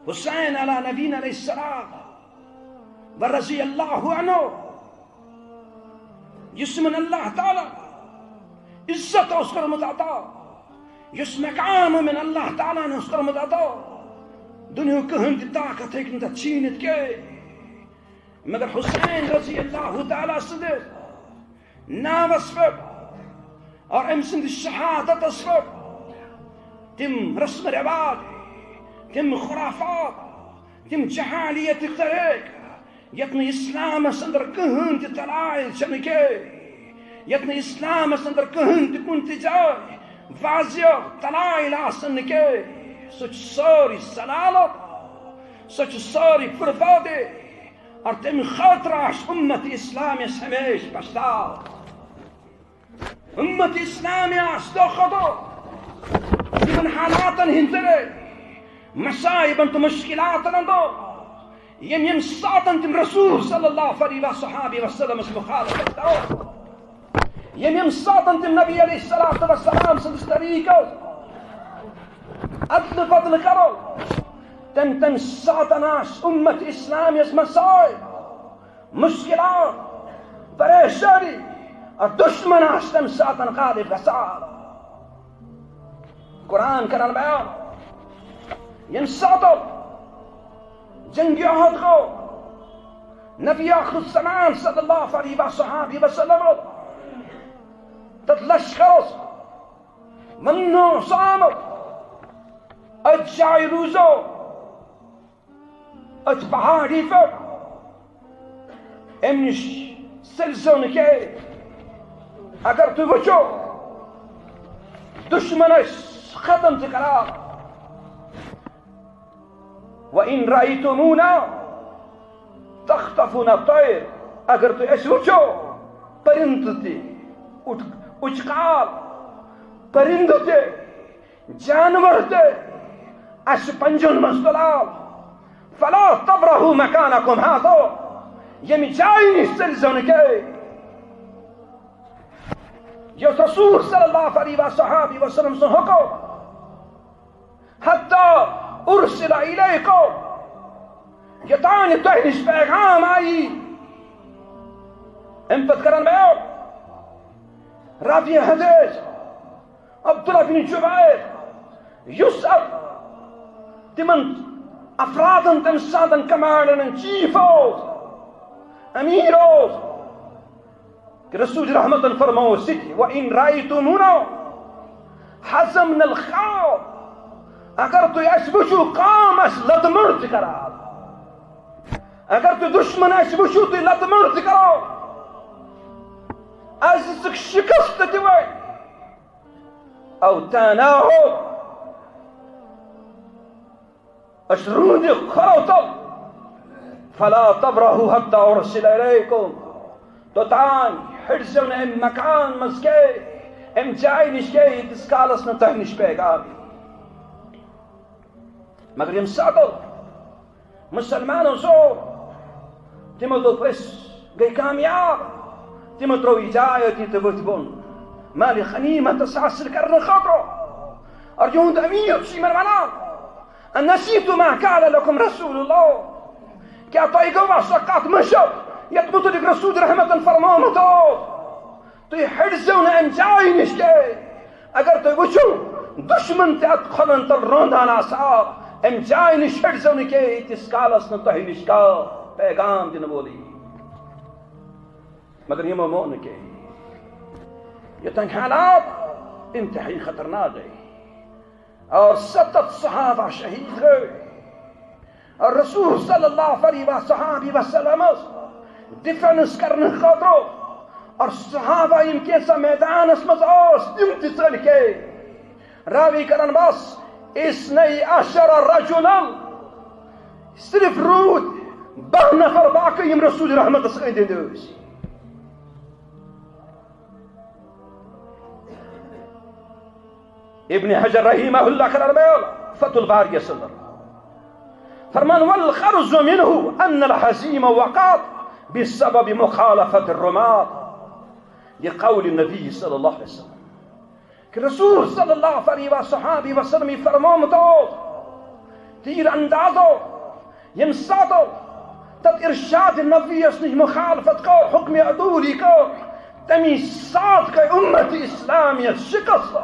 حسین علی نبینا علیہ السلام ورضی اللہ عنہ یسمن اللہ تعالی عزت اس کرمت عطا یس مقام من اللہ تعالی نے اس کرمت عطا دنیا کہن کی طاقت ہے کہ چھینت کے مگر حسین رضی اللہ تعالی صدق ناوس پر اور ام سند شہادت اس پر تم رسم رواج تم خرافات تم جہالیت طریق یتن اسلام اندر کہن تہ دلائل چھ کے یتن اسلام اندر کہن تہ کن تہ جائے واضح دلائل آسن کے سچ ساری سلالت سچ ساری بربادی اور تم خاطرش امت اسلامی ہمیش پشتاو امت اسلامی دو خدو تمن حالاتن ہندرے مصائبن تو مشکلاتن اندو یم ساتن تم رسول صلی اللہ علیہ وسلم مخالفت کرو یم ساتن تم نبی علیہ السلام سندس طریقہ عدل بدل کرو تم ساتن امت اسلامی مسائب مشکلات پریشانی اور دشمن تم ساتن غالب گسار قرآن کرن بیان یم ساتن جنگ احد کو نبی آخر الزمان صلی اللہ علیہ وسلم تت لشکر منو سامت ات جائے روزو ات پہاڑی پر امنش سلسل کے اگر تو وچو دشمنش ختم تکرا وَإِن رَأَيْتُمُونَا تَخْطَفُونَ الطَّيْرَ اگر تو اس وچو پرند تے اچکال پرند تے جانور تے اس پنجن مستلال فلا تبرہو مکانکم ہاتھو یمی جائی سلزن کے یہ رسول صلی اللہ علیہ وسلم سے حکم حتی ارسل الیکم یتانی تہنش پیغام آئی امپت کرن بیو راوی حدیث عبداللہ بن جبیر یسأل تمن افرادن تم سادن کمانڈن چیفوز امیروز کہ رسول رحمت فرمو سکی وَإِن رَأَيْتُمُونَا حَزَمْنَ الْخَوْفَ اگر تو اس بچو قام اس لد مرد کرا اگر تو دشمن اس بچو تو لد مرد کرو از سک شکست دیوئی او تاناہو اس رونی کھروتو فلا تبرہو حتی ارسل الیکم تو تان حرزون ام مکان مزکے ام جائی نشکے تس کالس نتہ نش پیغامی مگر یم ساتو مسلمانوں سو تمو دو پس گئی کامیاب تمو ترو اجایتی تبت بون مالی خنیمت حاصل کرنے خاطرو اور یوں امیر سی مرمانا ان نسیتو ما قال لکم رسول اللہ کیا تو ایگو سقات مشب یتبتو لک رسول رحمت فرمانو تو یہ حرزون انجائی نشکے اگر تو وچو دشمن تے ادخلن تل روندانا صاحب ام جائن شرزون کے اتس کالس نتہی نشکا پیغام دن بولی مگر یہ ممون کے یہ تنگ حالات انتہائی خطرناک ہے اور 7 صحابہ شہید ہوئے اور رسول صلی اللہ علیہ وسلم ڈیفنس کرنے خاطر اور صحابہ ان کے سا میدان اس مزاس دمتی چل کے راوی کرن بس 12 رجلا صرف رود 10 نفر باقی یم رسول رحمت سعید دوس ابن حجر رحمہ اللہ کرن بیول فتح الباری صدر فرمان والخرز منه ان الحزیم وقات بسبب مخالفت الرمات یہ قول النبی صلی اللہ علیہ وسلم کہ رسول صلی اللہ علیہ وسلم فرموم تو تیر اندازو یم ساتو تت ارشاد نبی اس نش مخالفت کو حکم عدولی کو تمی ساتھ کے امت اسلامیت شکست